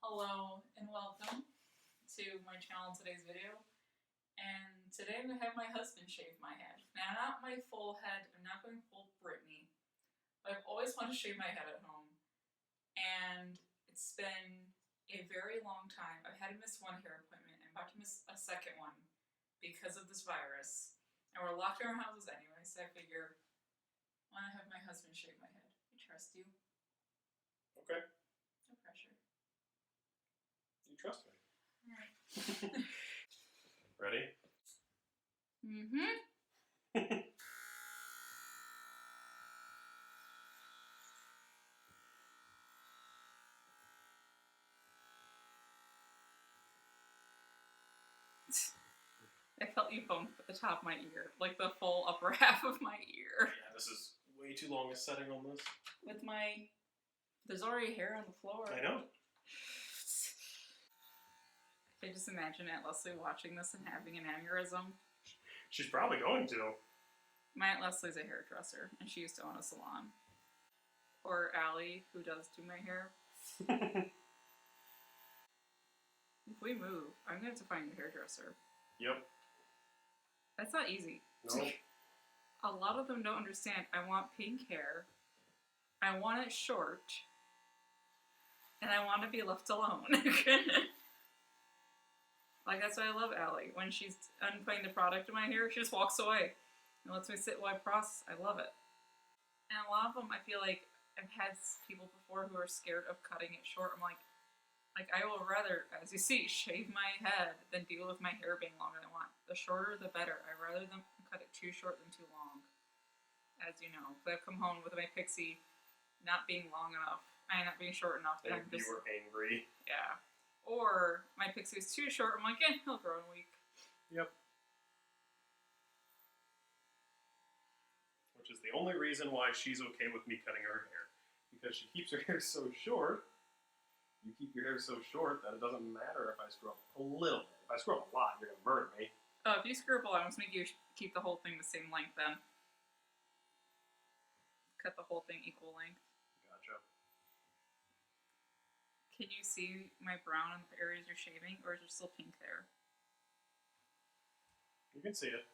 Hello and welcome to my channel in today's video. And today I'm going to have my husband shave my head. Now, not my full head, I'm not going full Britney, but I've always wanted to shave my head at home. And it's been a very long time. I've had to miss one hair appointment. I'm about to miss a second one because of this virus. And we're locked in our houses anyway, so I figure I want to have my husband shave my head. I trust you. Okay. No pressure. You trust me. Alright. Ready? Mm-hmm. I felt you bump at the top of my ear, like the full upper half of my ear. Yeah, this is way too long a setting on this. With my... There's already hair on the floor. I know. I just imagine Aunt Leslie watching this and having an aneurysm. She's probably going to. My Aunt Leslie's a hairdresser, and she used to own a salon. Or Allie, who does do my hair. If we move, I'm going to have to find a hairdresser. Yep. That's not easy. No. A lot of them don't understand. I want pink hair. I want it short. And I want to be left alone. Like, that's why I love Allie. When she's unputting the product in my hair, she just walks away and lets me sit while I process. I love it. And a lot of them, I feel like I've had people before who are scared of cutting it short. I'm like I will rather, as you see, shave my head than deal with my hair being longer than I want. The shorter, the better. I'd rather them cut it too short than too long. As you know, because I've come home with my pixie not being long enough. Not being short enough. And you were angry. Yeah. Or my pixie is too short. I'm like, he'll grow in a week. Yep. Which is the only reason why she's okay with me cutting her hair. Because she keeps her hair so short. You keep your hair so short that it doesn't matter if I screw up a little bit. If I screw up a lot, you're going to murder me. Oh, if you screw up a lot, I'm just make you keep the whole thing the same length then. Cut the whole thing equal length. Gotcha. Can you see my brown in the areas you're shaving, or is there still pink there? You can see it.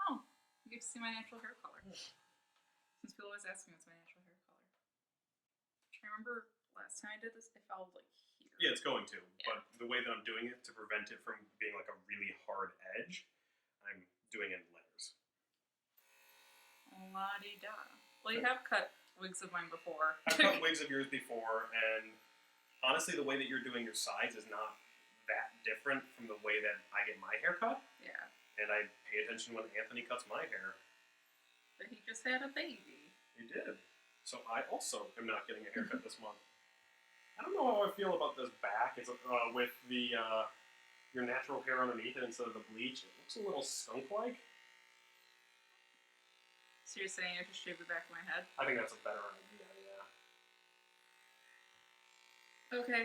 Oh, you get to see my natural hair color. Yeah. Since people always ask me what's my natural hair color. I remember last time I did this, it felt like here. Yeah, it's going to. Yeah. But the way that I'm doing it to prevent it from being like a really hard edge, I'm doing it in layers. La-di-da. Well, you have cut wigs of mine before. I've cut wigs of yours before, and honestly, the way that you're doing your sides is not that different from the way that I get my hair cut. Yeah. And I pay attention when Anthony cuts my hair. But he just had a baby. He did. So I also am not getting a haircut this month. I don't know how I feel about this back. It's with the your natural hair underneath it instead of the bleach. It looks a little skunk-like. So you're saying I should shave the back of my head? I think that's a better idea, yeah. Okay.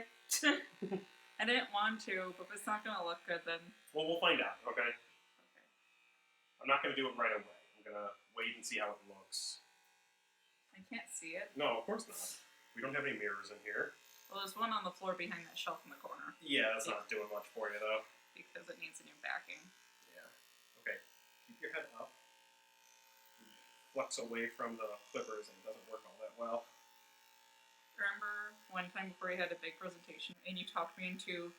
I didn't want to, but if it's not going to look good, then... Well, we'll find out, okay? Okay. I'm not going to do it right away. I'm going to wait and see how it looks. I can't see it. No, of course not. We don't have any mirrors in here. Well, there's one on the floor behind that shelf in the corner. Yeah, that's not doing much for you, though. Because it needs a new backing. Yeah. Okay. Keep your head up. Flex away from the clippers, and it doesn't work all that well. Remember one time before you had a big presentation, and you talked me into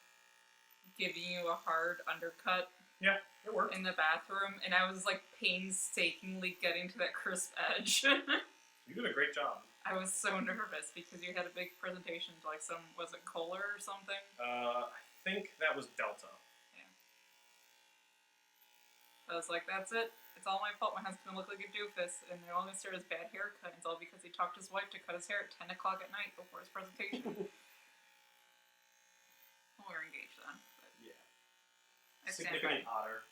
giving you a hard undercut? Yeah, it worked. In the bathroom, and I was like painstakingly getting to that crisp edge. You did a great job. I was so nervous because you had a big presentation to like some, was it Kohler or something? I think that was Delta. Yeah. I was like, that's it. It's all my fault. My husband looked like a doofus, and they're all gonna stare at his bad haircut. It's all because he talked to his wife to cut his hair at 10 o'clock at night before his presentation. Well, we were engaged then. But yeah. I Significant otter.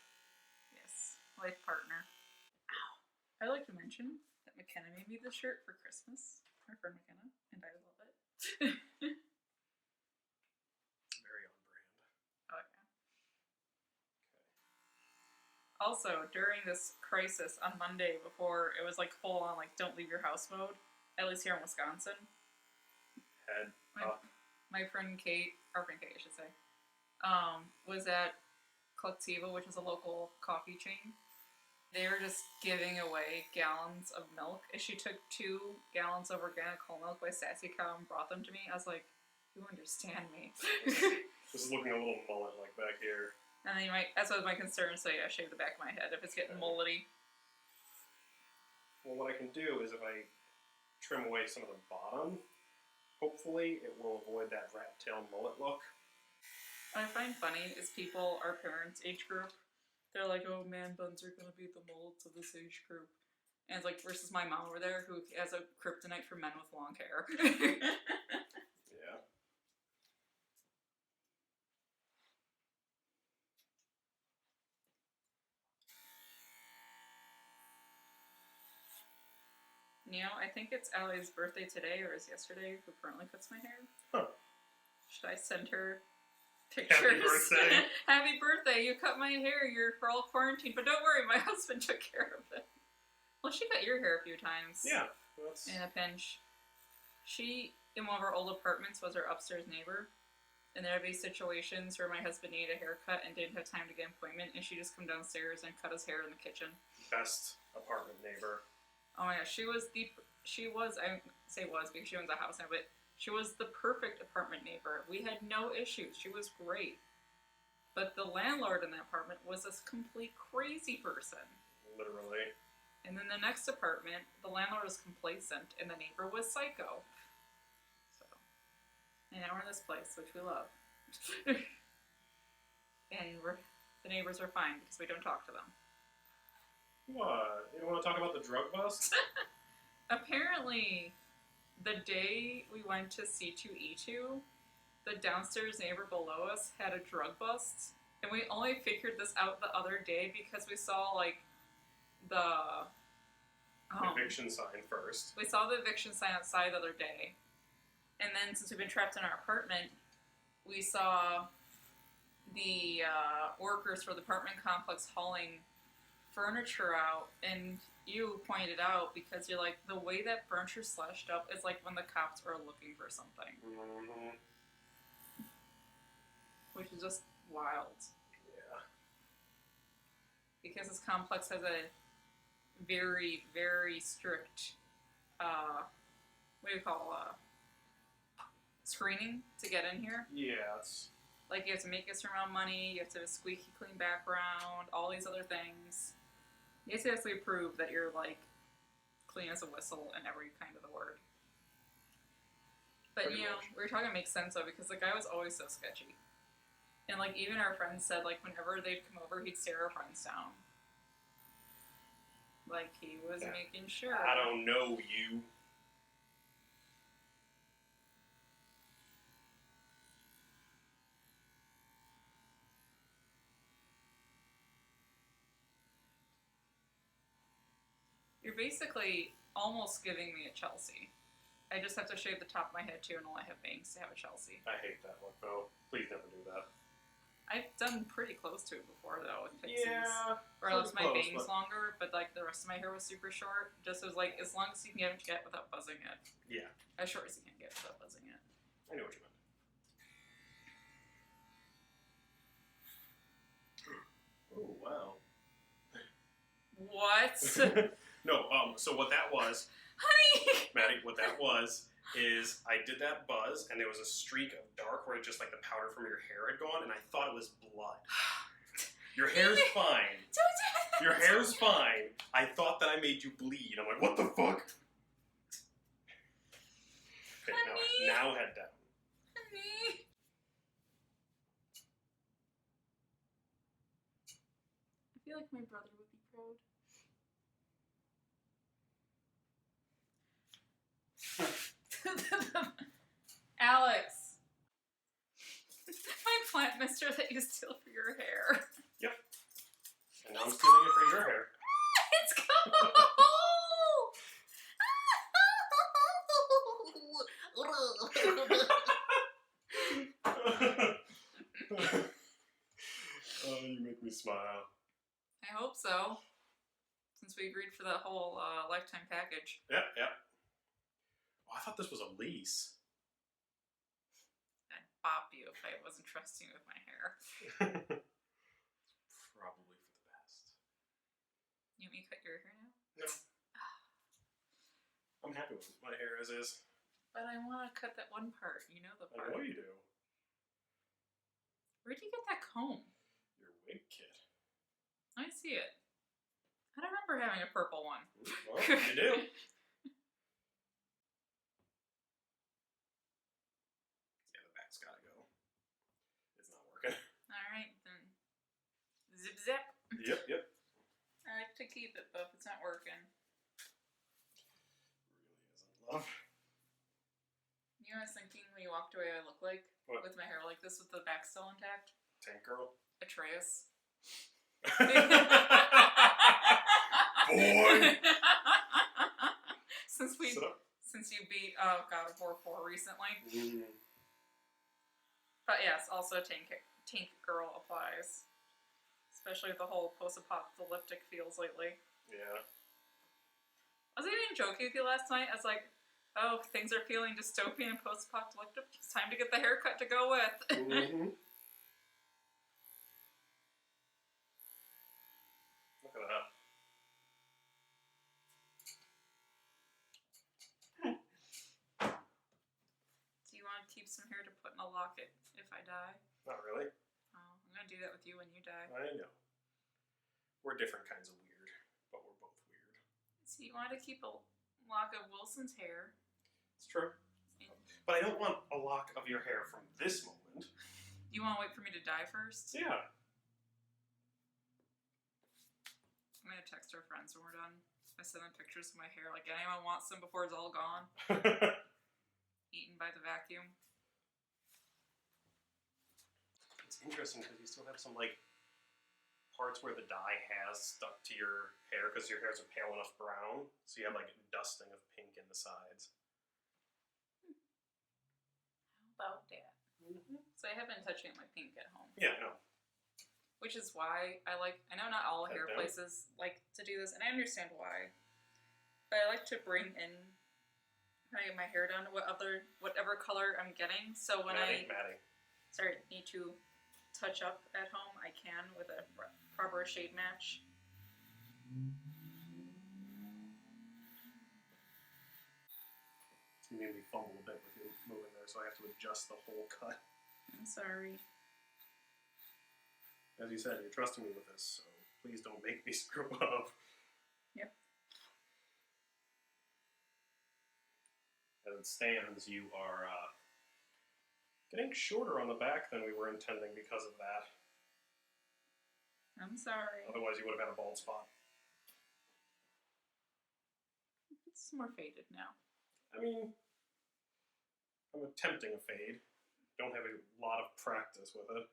Yes. Life partner. Ow. I'd like to mention that McKenna made me this shirt for Christmas. Our friend McKenna, and I love it. Very on brand. Oh, yeah. Okay. Also, during this crisis on Monday, before it was like full on, like, don't leave your house mode, at least here in Wisconsin, Head up. my friend Kate, our friend Kate, I should say, was at Collectiva, which is a local coffee chain. They were just giving away gallons of milk. And she took 2 gallons of organic whole milk by Sassy Cow and brought them to me. I was like, you understand me. This is looking a little mullet like back here. And then that's what my concern, so yeah, shave the back of my head if it's getting mullety. Well, what I can do is if I trim away some of the bottom, hopefully it will avoid that rat tail mullet look. What I find funny is people, our parents' age group, they're like, oh, man buns are going to be the mullets of this age group. And it's like, versus my mom over there who has a kryptonite for men with long hair. Yeah. You know, I think it's Allie's birthday today, or is yesterday, who currently cuts my hair. Huh. Should I send her pictures? Happy birthday. Happy birthday, you cut my hair, you're for all quarantined, but don't worry, my husband took care of it. Well, she cut your hair a few times. Yeah. That's... In a pinch. She, in one of our old apartments, was our upstairs neighbor. And there would be situations where my husband needed a haircut and didn't have time to get an appointment, and she'd just come downstairs and cut his hair in the kitchen. Best apartment neighbor. Oh my gosh, I say was because she owns a house now, but she was the perfect apartment neighbor. We had no issues. She was great. But the landlord in the apartment was this complete crazy person. Literally. And then the next apartment, the landlord was complacent and the neighbor was psycho. So, and now we're in this place, which we love. And the neighbors are fine because we don't talk to them. What? You don't want to talk about the drug bust? Apparently, the day we went to C2E2, the downstairs neighbor below us had a drug bust. And we only figured this out the other day because we saw, like, the eviction sign first. We saw the eviction sign outside the other day. And then, since we've been trapped in our apartment, we saw the workers for the apartment complex hauling furniture out, and you pointed out because you're like, the way that furniture's slashed up is like when the cops are looking for something. Mm-hmm. Which is just wild. Yeah. Because this complex has a very, very strict, what do you call, screening to get in here. Yeah, it's... Like, you have to make a certain amount of money, you have to have a squeaky clean background, all these other things. You have to actually prove that you're, like, clean as a whistle in every kind of the word. But, Pretty you know, much. we were talking to make sense of it, because the guy was always so sketcy. And, like, even our friends said, like, whenever they'd come over, he'd stare our friends down. Like, he was making sure. I don't know you. You're basically almost giving me a Chelsea. I just have to shave the top of my head too and only have bangs to have a Chelsea. I hate that look, though. Please never do that. I've done pretty close to it before, though, with pixies. Yeah. Where I left my close, bangs but... longer, but like the rest of my hair was super short. Just as like, as long as you can get without buzzing it. Yeah. As short as you can get without buzzing it. I know what you meant. Oh, wow. What? No, so what that was, Honey! Maddie, what that was is I did that buzz, and there was a streak of dark where just like the powder from your hair had gone, and I thought it was blood. Your hair's fine. Don't do that! Your hair's fine. I thought that I made you bleed. I'm like, what the fuck? Okay, Honey. now head down. Honey! I feel like my brother would be proud. Alex! My plant mister that you steal for your hair. Yep. And now I'm stealing it for your hair. It's cold! Oh, you make me smile. I hope so. Since we agreed for the whole lifetime package. Yep, yep. Oh, I thought this was a lease. bop you if I wasn't trusting with my hair. Probably for the best. You want me to cut your hair now? No. I'm happy with my hair as is. But I want to cut that one part. You know the I part. know you do. Where'd you get that comb? Your wig kit. I see it. I don't remember having a purple one. Well, you do. Yeah, the back's gotta go. It's not working. Alright, then. Zip zap. Yep. I like to keep it, but if it's not working. Really isn't, love. You know what I was thinking when you walked away I look like? What? With my hair like this with the back still intact? Tank girl. Atreus. Boy! Since you beat God of War 4 recently. But yes, also tank girl applies. Especially with the whole post-apocalyptic feels lately. Yeah. I was even joking with you last night. I was like, oh, things are feeling dystopian and post-apocalyptic. It's time to get the haircut to go with. Look at that. Do you want to keep some hair to put in a locket if I die? Not really. Oh, I'm going to do that with you when you die. I know. We're different kinds of weird, but we're both weird. So you want to keep a lock of Wilson's hair. It's true. But I don't want a lock of your hair from this moment. You want to wait for me to die first? Yeah. I'm going to text our friends when we're done. I send them pictures of my hair. Like, anyone wants some before it's all gone? Eaten by the vacuum. It's interesting because you still have some, like, parts where the dye has stuck to your hair because your hair's a pale enough brown. So you have, like, dusting of pink in the sides. How about that? So I have been touching up my pink at home. Yeah, I know. Which is why I know not all hair Down. places like to do this, and I understand why. But I like to bring in, when I get my hair done, whatever color I'm getting. So when Matting. I need to touch up at home, I can with a proper shade match. You made me fumble a bit with you moving there, so I have to adjust the whole cut. I'm sorry. As you said, you're trusting me with this, so please don't make me screw up. Yep. As it stands, you are getting shorter on the back than we were intending because of that. I'm sorry. Otherwise, you would have had a bald spot. It's more faded now. I mean, I'm attempting a fade. Don't have a lot of practice with it.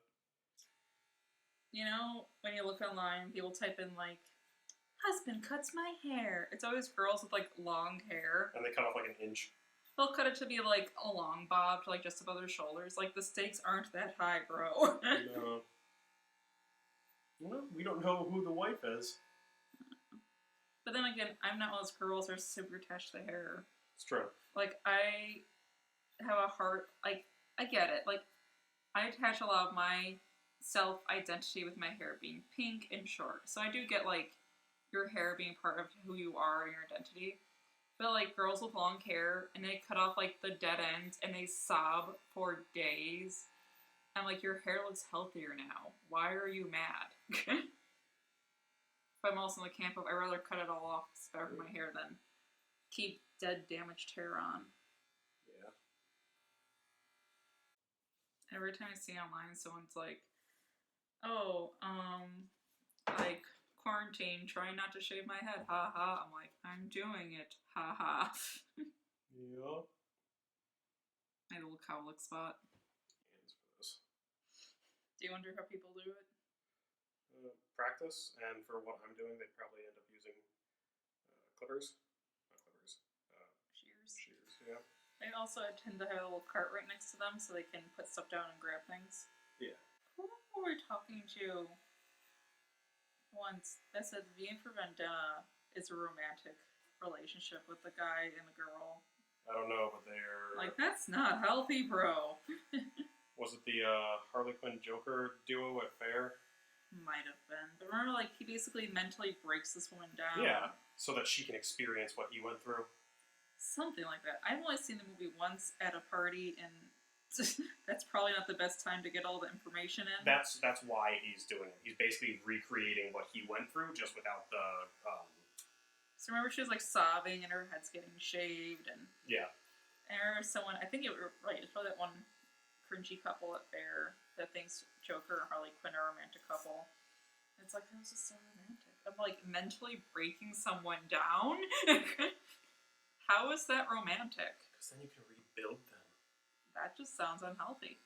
You know, when you look online, people type in, like, husband cuts my hair. It's always girls with, like, long hair. And they cut off like an inch. They'll cut it to be, like, a long bob to, like, just above their shoulders. Like, the stakes aren't that high, bro. No. Well, we don't know who the wife is. But then again, I'm not one of those girls who are super attached to the hair. It's true. Like, I have a heart, like, I get it. Like, I attach a lot of my self-identity with my hair being pink and short. So I do get, like, your hair being part of who you are and your identity. But, like, girls with long hair, and they cut off, like, the dead end, and they sob for days. I'm like, your hair looks healthier now. Why are you mad? But I'm also in the camp of, I'd rather cut it all off, it's better for my hair than keep dead, damaged hair on. Yeah. Every time I see online, someone's like, oh, like, quarantine, trying not to shave my head, ha ha. I'm like, I'm doing it, ha ha. Yeah. My little cowlick spot. Hands for this. Do you wonder how people do it? Practice, and for what I'm doing, they'd probably end up using clippers. Not clippers. Shears. Shears, yeah. They also tend to have a little cart right next to them so they can put stuff down and grab things. Yeah. Who were we talking to once that said V for Vendetta is a romantic relationship with the guy and the girl? I don't know, but they're... Like, that's not healthy, bro. Was it the Harley Quinn Joker duo at Fair? Might have been. But remember, like, he basically mentally breaks this woman down. Yeah, so that she can experience what he went through. Something like that. I've only seen the movie once at a party, and that's probably not the best time to get all the information in. That's why he's doing it. He's basically recreating what he went through, just without the. So remember, she was like sobbing, and her head's getting shaved, and Yeah. I remember someone. I think it was right. It's probably that one cringy couple at Fair that thinks Joker and Harley Quinn are a romantic couple. It's like, how's this so romantic? I'm like mentally breaking someone down. How is that romantic? Because then you can rebuild them. That just sounds unhealthy.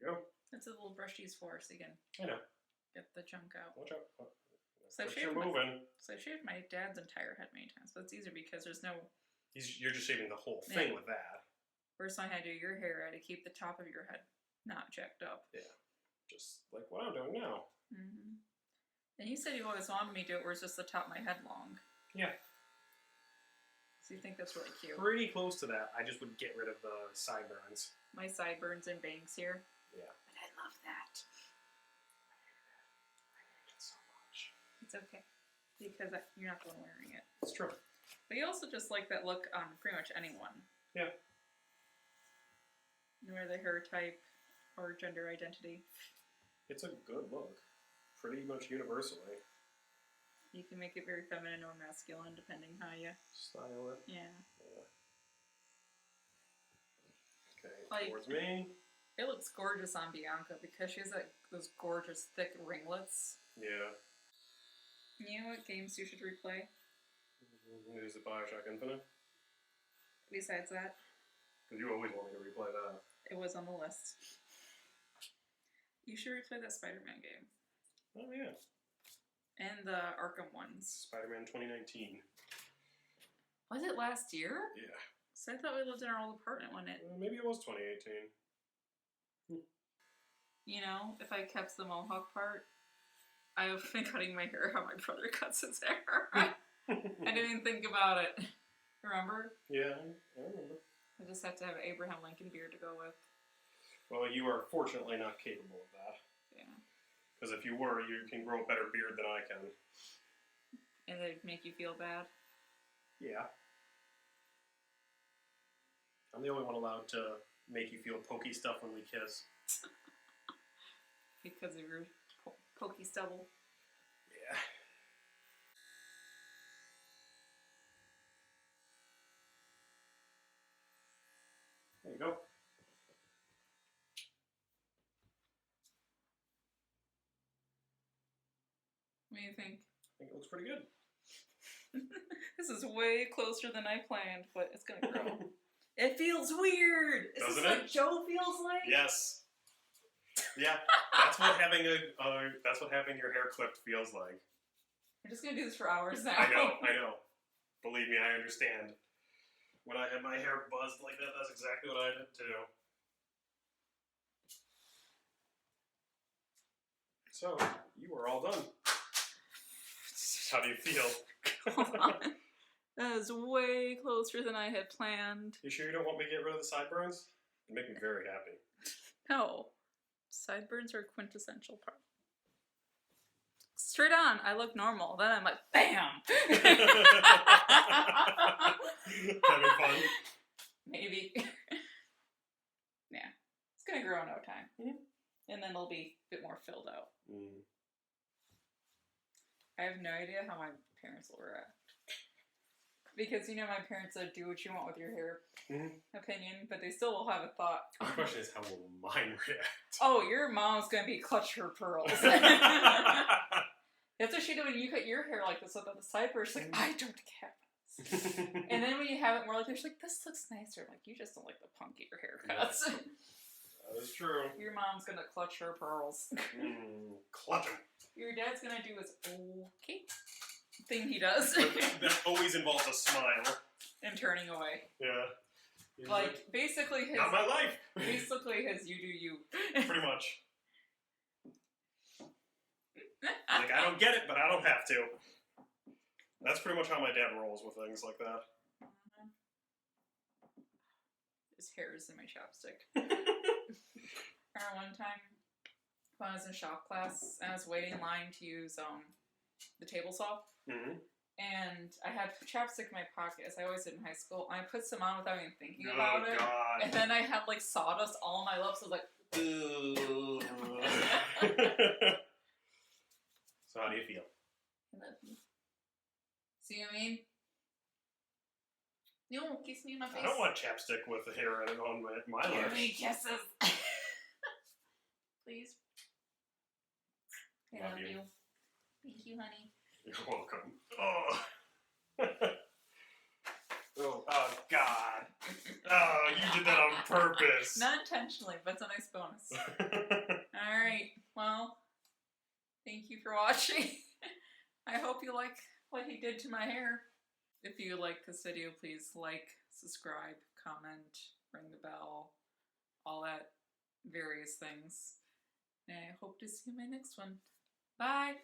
There you go. It's a little brush these for so you can I know. get the junk out. Watch out. So What you're moving. So I shaved my dad's entire head many times, but it's easier because there's no. You're just shaving the whole thing with that. First time I had to do your hair, I had to keep the top of your head not jacked up. Yeah. Just like what I'm doing now. Mm-hmm. And you said you always wanted me to do it where it's just the top of my head long. Yeah. So you think that's really cute. Pretty close to that. I just would get rid of the sideburns. My sideburns and bangs here. Yeah. But I love that. I hate it so much. It's okay. Because you're not the one wearing it. It's true. But you also just like that look on pretty much anyone. Yeah. No matter the hair type or gender identity. It's a good look. Pretty much universally. You can make it very feminine or masculine depending how you... Style it. Yeah. Okay, Like- towards me. It looks gorgeous on Bianca because she has those gorgeous thick ringlets. Yeah. You know what games you should replay? Is it Bioshock Infinite? Besides that, Because you always want me to replay that. it was on the list. You should replay that Spider-Man game. Oh, yeah. And the Arkham ones. Spider-Man 2019. Was it last year? Yeah. So I thought we lived in our old apartment when it... Maybe it was 2018. You know, if I kept the mohawk part, I would have been cutting my hair how my brother cuts his hair. I didn't even think about it. Remember? Yeah, I remember. I just have to have Abraham Lincoln beard to go with. Well, you are fortunately not capable of that. Yeah. Because if you were, you can grow a better beard than I can. And it'd make you feel bad. Yeah. I'm the only one allowed to make you feel pokey stuff when we kiss. Because of your pokey stubble. Yeah. There you go. What do you think? I think it looks pretty good. This is way closer than I planned, but it's gonna grow. It feels weird! Is Doesn't this it? what Joe feels like? Yes. Yeah, that's what having your hair clipped feels like. I'm just gonna do this for hours now. I know. Believe me, I understand. When I had my hair buzzed like that, that's exactly what I did too. So, you are all done. How do you feel? Hold on. That is way closer than I had planned. You sure you don't want me to get rid of the sideburns? They make me very happy. No. Sideburns are a quintessential part. Straight on, I look normal. Then I'm like, BAM! Having fun? Maybe. Yeah. It's gonna grow in no time. Mhm. And then it'll be a bit more filled out. Mm. I have no idea how my parents will react. Because, you know, my parents said, do what you want with your hair opinion, but they still will have a thought. The question is, how will mine react? Oh, your mom's gonna be clutch her pearls. That's what she did when you cut your hair like this without the sideburns. She's like, I don't care. And then when you have it more like this, she's like, this looks nicer. I'm like, you just don't like the punkier haircuts. That is true. Your mom's gonna clutch her pearls. Clutch 'em. Your dad's gonna do his okay thing he does. That always involves a smile. And turning away. Yeah. He's Like, basically his... not my life! Basically his you do you. Pretty much. Like, I don't get it, but I don't have to. That's pretty much how my dad rolls with things like that. His hair is in my chapstick. I remember one time when I was in shop class and I was waiting in line to use the table saw. Mm-hmm. And I had chapstick in my pocket, as I always did in high school. And I put some on without even thinking about it. God. And then I had like sawdust all on my lips. I was like, Ooh. So how do you feel? I love you. See what I mean? You won't kiss me in my face. I don't want chapstick with the hair on my Give lips. me kisses. Please. I Love love you. you. Thank you, honey. You're welcome. Oh. Oh, God. Oh, you did that on purpose. Not intentionally, but it's a nice bonus. Alright, well, thank you for watching. I hope you like what he did to my hair. If you like this video, please like, subscribe, comment, ring the bell, all that various things. And I hope to see you in my next one. Bye!